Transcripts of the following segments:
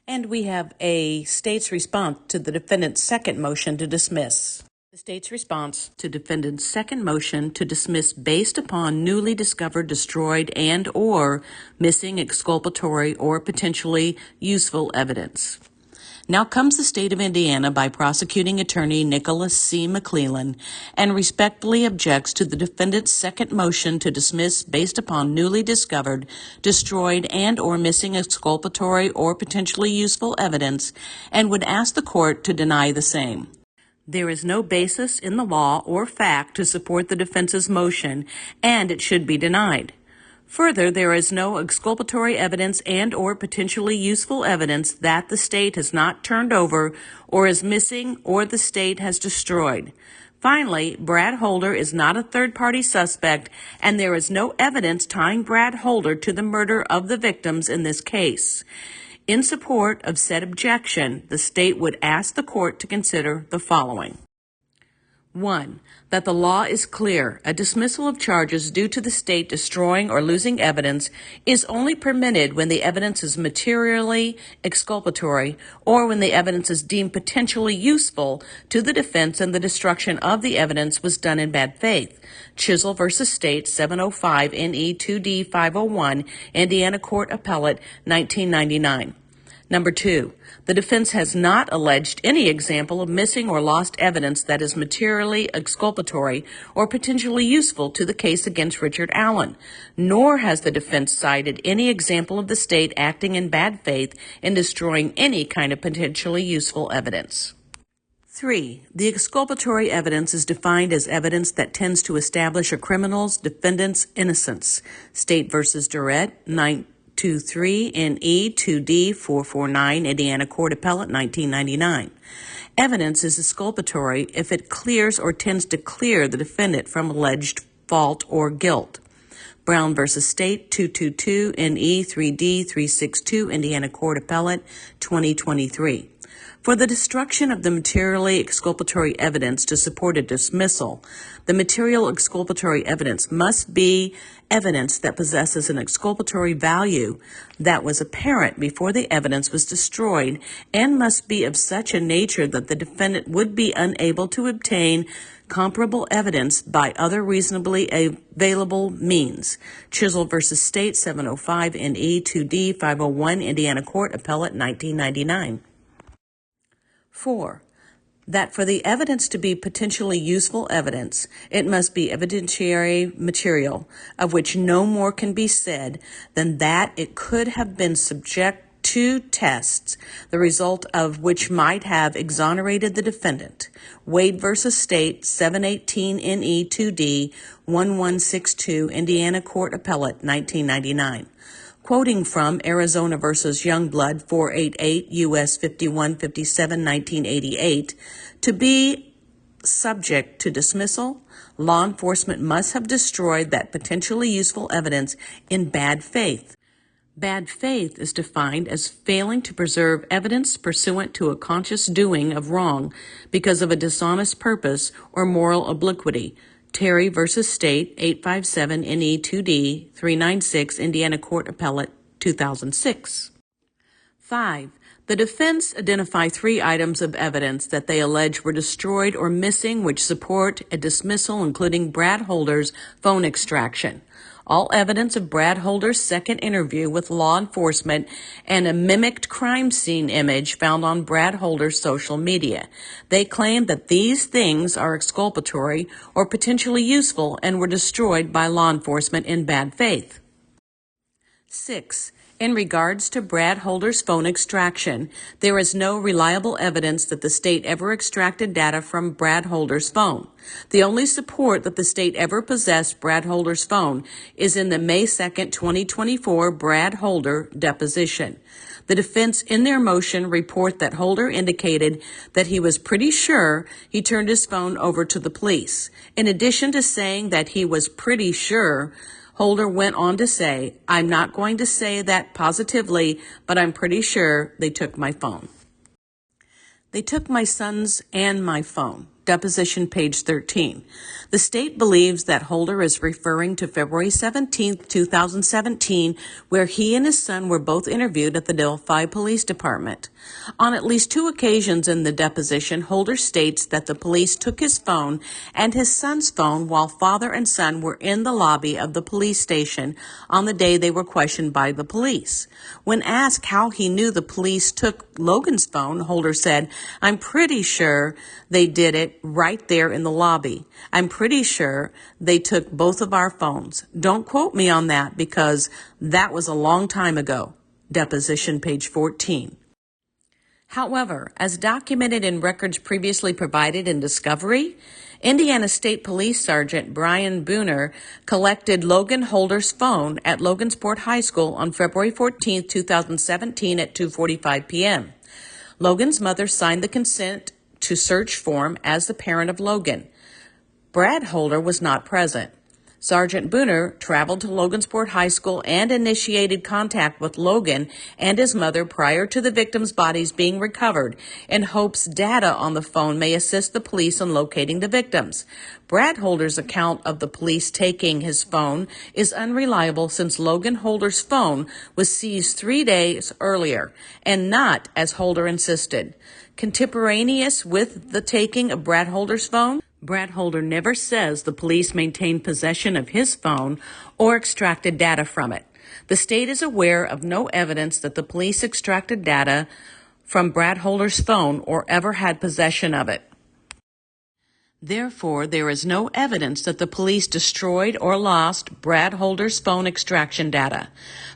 And we have a state's response to the defendant's second motion to dismiss. The state's response to defendant's second motion to dismiss based upon newly discovered, destroyed, and or missing exculpatory or potentially useful evidence. Now comes the state of Indiana by prosecuting attorney Nicholas C. McClellan and respectfully objects to the defendant's second motion to dismiss based upon newly discovered, destroyed, and or missing exculpatory or potentially useful evidence and would ask the court to deny the same. There is no basis in the law or fact to support the defense's motion, and it should be denied. Further, there is no exculpatory evidence and or potentially useful evidence that the state has not turned over or is missing or the state has destroyed. Finally, Brad Holder is not a third-party suspect, and there is no evidence tying Brad Holder to the murder of the victims in this case. In support of said objection, the state would ask the court to consider the following. 1. That the law is clear. A dismissal of charges due to the state destroying or losing evidence is only permitted when the evidence is materially exculpatory or when the evidence is deemed potentially useful to the defense and the destruction of the evidence was done in bad faith. Chisel v. State 705 NE 2D 501, Indiana Court Appellate, 1999. Number 2, the defense has not alleged any example of missing or lost evidence that is materially exculpatory or potentially useful to the case against Richard Allen, nor has the defense cited any example of the state acting in bad faith in destroying any kind of potentially useful evidence. 3. The exculpatory evidence is defined as evidence that tends to establish a criminal's defendant's innocence. State v. Durrett, 923 NE 2D 449, Indiana Court Appellate, 1999. Evidence is exculpatory if it clears or tends to clear the defendant from alleged fault or guilt. Brown v. State 222 NE 3D 362, Indiana Court Appellate, 2023. For the destruction of the materially exculpatory evidence to support a dismissal, the material exculpatory evidence must be evidence that possesses an exculpatory value that was apparent before the evidence was destroyed and must be of such a nature that the defendant would be unable to obtain comparable evidence by other reasonably available means. Chisel v. State 705 NE 2D 501, Indiana Court Appellate, 1999. 4. That for the evidence to be potentially useful evidence, it must be evidentiary material of which no more can be said than that it could have been subject to tests, the result of which might have exonerated the defendant. Wade v. State 718 NE 2D 1162, Indiana Court Appellate, 1999. Quoting from Arizona v. Youngblood 488 U.S. 5157, 1988, to be subject to dismissal, law enforcement must have destroyed that potentially useful evidence in bad faith. Bad faith is defined as failing to preserve evidence pursuant to a conscious doing of wrong because of a dishonest purpose or moral obliquity. Terry v. State 857 NE 2D 396, Indiana Court Appellate, 2006. 5. The defense identify 3 items of evidence that they allege were destroyed or missing which support a dismissal, including Brad Holder's phone extraction, all evidence of Brad Holder's second interview with law enforcement, and a mimicked crime scene image found on Brad Holder's social media. They claim that these things are exculpatory or potentially useful and were destroyed by law enforcement in bad faith. 6. In regards to Brad Holder's phone extraction, there is no reliable evidence that the state ever extracted data from Brad Holder's phone. The only support that the state ever possessed Brad Holder's phone is in the May 2, 2024 Brad Holder deposition. The defense in their motion report that Holder indicated that he was pretty sure he turned his phone over to the police. In addition to saying that he was pretty sure, Holder went on to say, "I'm not going to say that positively, but I'm pretty sure they took my phone." They took my son's and my phone. Deposition page 13. The state believes that Holder is referring to February 17, 2017, where he and his son were both interviewed at the Delphi Police Department. On at least 2 occasions in the deposition, Holder states that the police took his phone and his son's phone while father and son were in the lobby of the police station on the day they were questioned by the police. When asked how he knew the police took Logan's phone, Holder said, "I'm pretty sure they did it right there in the lobby. I'm pretty sure they took both of our phones. Don't quote me on that because that was a long time ago." Deposition page 14. However, as documented in records previously provided in discovery, Indiana State Police Sergeant Brian Booner collected Logan Holder's phone at Logansport High School on February 14, 2017 at 2:45 p.m. Logan's mother signed the consent to search form as the parent of Logan. Brad Holder was not present. Sergeant Booner traveled to Logansport High School and initiated contact with Logan and his mother prior to the victims' bodies being recovered in hopes data on the phone may assist the police in locating the victims. Brad Holder's account of the police taking his phone is unreliable since Logan Holder's phone was seized 3 days earlier and not as Holder insisted. Contemporaneous with the taking of Brad Holder's phone, Brad Holder never says the police maintained possession of his phone or extracted data from it. The state is aware of no evidence that the police extracted data from Brad Holder's phone or ever had possession of it. Therefore, there is no evidence that the police destroyed or lost Brad Holder's phone extraction data,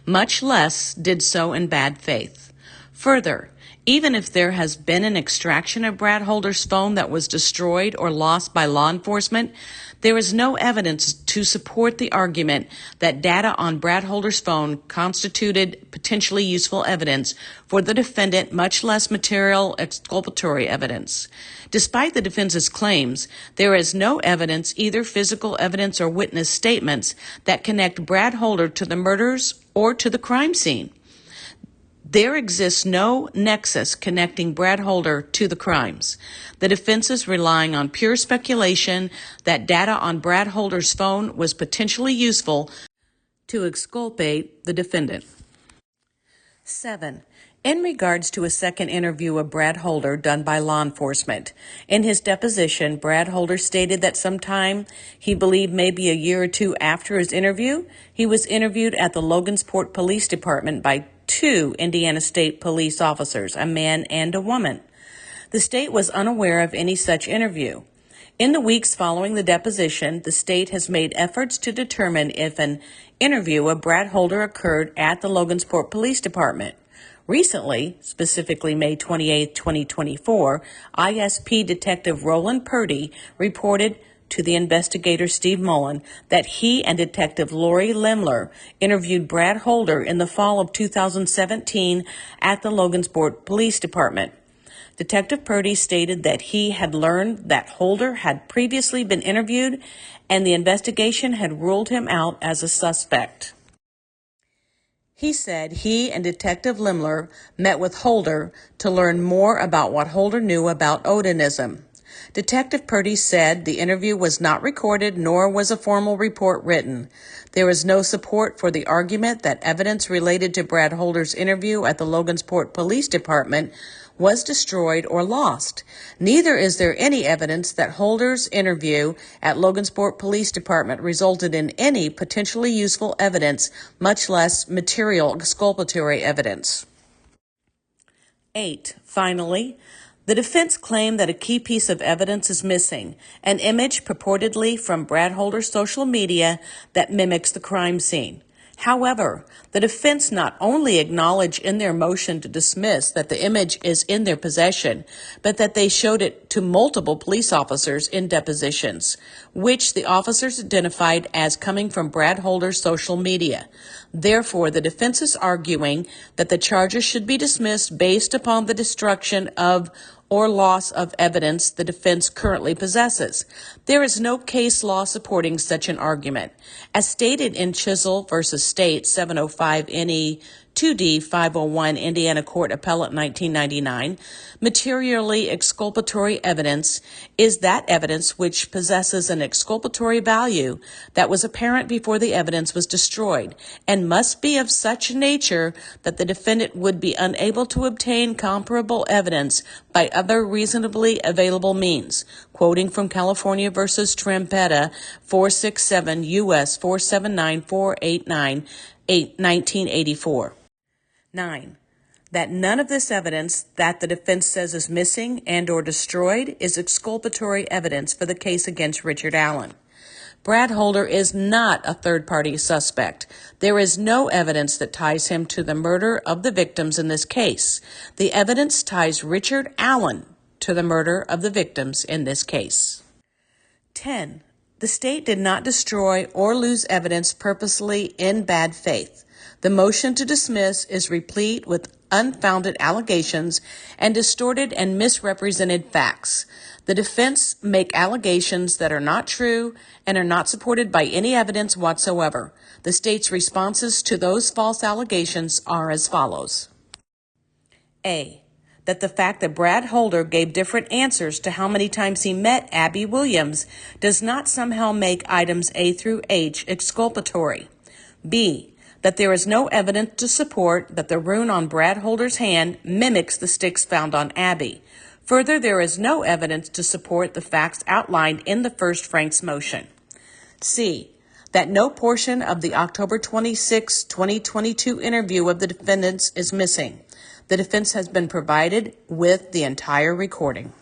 much less did so in bad faith. Further, even if there has been an extraction of Brad Holder's phone that was destroyed or lost by law enforcement, there is no evidence to support the argument that data on Brad Holder's phone constituted potentially useful evidence for the defendant, much less material exculpatory evidence. Despite the defense's claims, there is no evidence, either physical evidence or witness statements, that connect Brad Holder to the murders or to the crime scene. There exists no nexus connecting Brad Holder to the crimes. The defense is relying on pure speculation that data on Brad Holder's phone was potentially useful to exculpate the defendant. 7. In regards to a second interview of Brad Holder done by law enforcement, in his deposition, Brad Holder stated that sometime, he believed maybe a year or 2 after his interview, he was interviewed at the Logansport Police Department by 2 Indiana State police officers, a man and a woman. The state was unaware of any such interview. In the weeks following the deposition, the state has made efforts to determine if an interview of Brad Holder occurred at the Logansport Police Department. Recently, specifically May 28, 2024, ISP Detective Roland Purdy reported to the investigator Steve Mullen that he and Detective Lori Lemler interviewed Brad Holder in the fall of 2017 at the Logansport Police Department. Detective Purdy stated that he had learned that Holder had previously been interviewed and the investigation had ruled him out as a suspect. He said he and Detective Lemler met with Holder to learn more about what Holder knew about Odinism. Detective Purdy said the interview was not recorded nor was a formal report written. There is no support for the argument that evidence related to Brad Holder's interview at the Logansport Police Department was destroyed or lost. Neither is there any evidence that Holder's interview at Logansport Police Department resulted in any potentially useful evidence, much less material exculpatory evidence. 8. Finally, the defense claimed that a key piece of evidence is missing, an image purportedly from Brad Holder's social media that mimics the crime scene. However, the defense not only acknowledged in their motion to dismiss that the image is in their possession, but that they showed it to multiple police officers in depositions, which the officers identified as coming from Brad Holder's social media. Therefore, the defense is arguing that the charges should be dismissed based upon the destruction of or loss of evidence the defense currently possesses. There is no case law supporting such an argument. As stated in Chisel v. State 705 NE 2D 501 Indiana Court Appellate 1999, materially exculpatory evidence is that evidence which possesses an exculpatory value that was apparent before the evidence was destroyed and must be of such nature that the defendant would be unable to obtain comparable evidence by other reasonably available means. Quoting from California versus Trampetta, 467 U.S. 479489, 1984. 9. That none of this evidence that the defense says is missing and or destroyed is exculpatory evidence for the case against Richard Allen. Brad Holder is not a third-party suspect. There is no evidence that ties him to the murder of the victims in this case. The evidence ties Richard Allen to the murder of the victims in this case. 10. The state did not destroy or lose evidence purposely in bad faith. The motion to dismiss is replete with unfounded allegations and distorted and misrepresented facts. The defense make allegations that are not true and are not supported by any evidence whatsoever. The state's responses to those false allegations are as follows. A. That the fact that Brad Holder gave different answers to how many times he met Abby Williams does not somehow make items A through H exculpatory. B. That there is no evidence to support that the rune on Brad Holder's hand mimics the sticks found on Abby. Further, there is no evidence to support the facts outlined in the first Frank's motion. C. That no portion of the October 26, 2022 interview of the defendants is missing. The defense has been provided with the entire recording.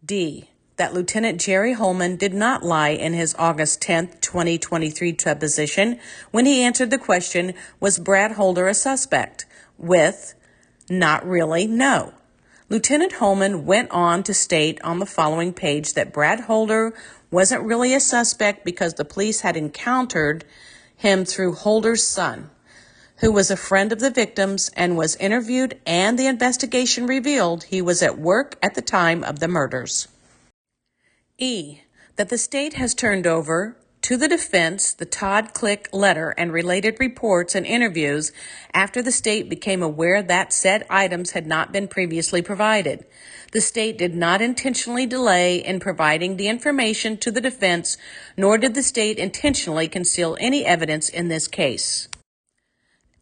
D. That Lieutenant Jerry Holman did not lie in his August 10, 2023 deposition when he answered the question, was Brad Holder a suspect? With, not really, no. Lieutenant Holman went on to state on the following page that Brad Holder wasn't really a suspect because the police had encountered him through Holder's son, who was a friend of the victims and was interviewed, and the investigation revealed he was at work at the time of the murders. E. That the state has turned over to the defense the Todd Click letter and related reports and interviews after the state became aware that said items had not been previously provided. The state did not intentionally delay in providing the information to the defense, nor did the state intentionally conceal any evidence in this case.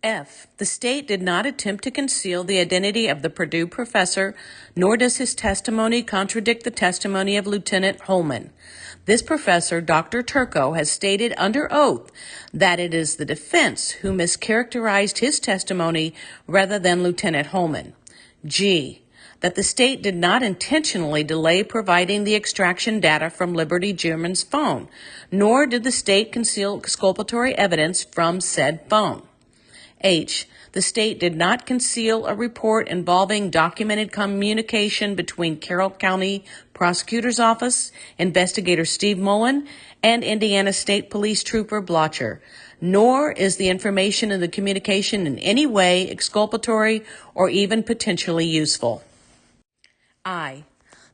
F. The state did not attempt to conceal the identity of the Purdue professor, nor does his testimony contradict the testimony of Lieutenant Holman. This professor, Dr. Turco, has stated under oath that it is the defense who mischaracterized his testimony rather than Lieutenant Holman. G. That the state did not intentionally delay providing the extraction data from Liberty German's phone, nor did the state conceal exculpatory evidence from said phone. H. The state did not conceal a report involving documented communication between Carroll County Prosecutor's Office, Investigator Steve Mullen, and Indiana State Police Trooper Blocher, nor is the information in the communication in any way exculpatory or even potentially useful. I.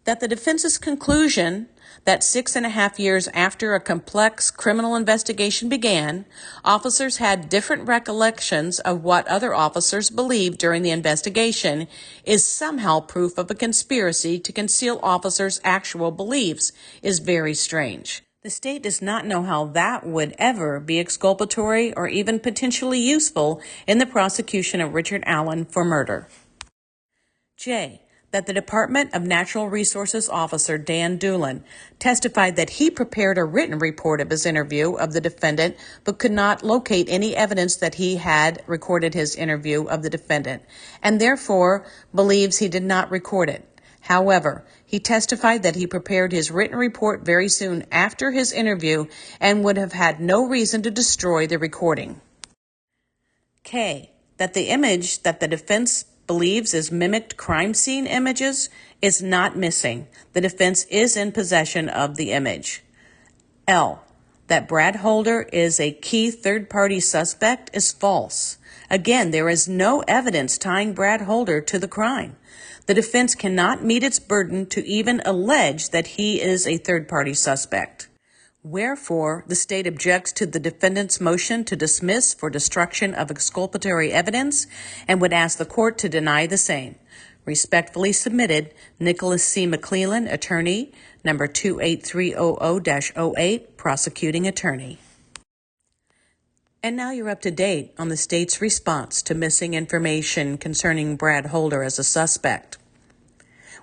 That the defense's conclusion that 6.5 years after a complex criminal investigation began, officers had different recollections of what other officers believed during the investigation is somehow proof of a conspiracy to conceal officers' actual beliefs is very strange. The state does not know how that would ever be exculpatory or even potentially useful in the prosecution of Richard Allen for murder. J. That the Department of Natural Resources officer Dan Doolin testified that he prepared a written report of his interview of the defendant but could not locate any evidence that he had recorded his interview of the defendant and therefore believes he did not record it. However, he testified that he prepared his written report very soon after his interview and would have had no reason to destroy the recording. K. That the image that the defense believes is mimicked crime scene images is not missing. The defense is in possession of the image. L. That Brad Holder is a key third-party suspect is false. Again, there is no evidence tying Brad Holder to the crime. The defense cannot meet its burden to even allege that he is a third-party suspect. Wherefore, the state objects to the defendant's motion to dismiss for destruction of exculpatory evidence and would ask the court to deny the same. Respectfully submitted, Nicholas C. McClellan, attorney, number 28300-08, prosecuting attorney. And now you're up to date on the state's response to missing information concerning Brad Holder as a suspect.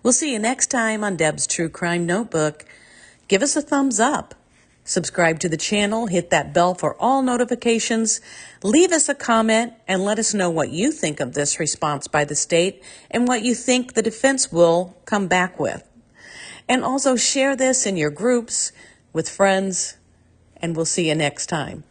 We'll see you next time on Deb's True Crime Notebook. Give us a thumbs up. Subscribe to the channel, hit that bell for all notifications, leave us a comment, and let us know what you think of this response by the state and what you think the defense will come back with. And also share this in your groups with friends, and we'll see you next time.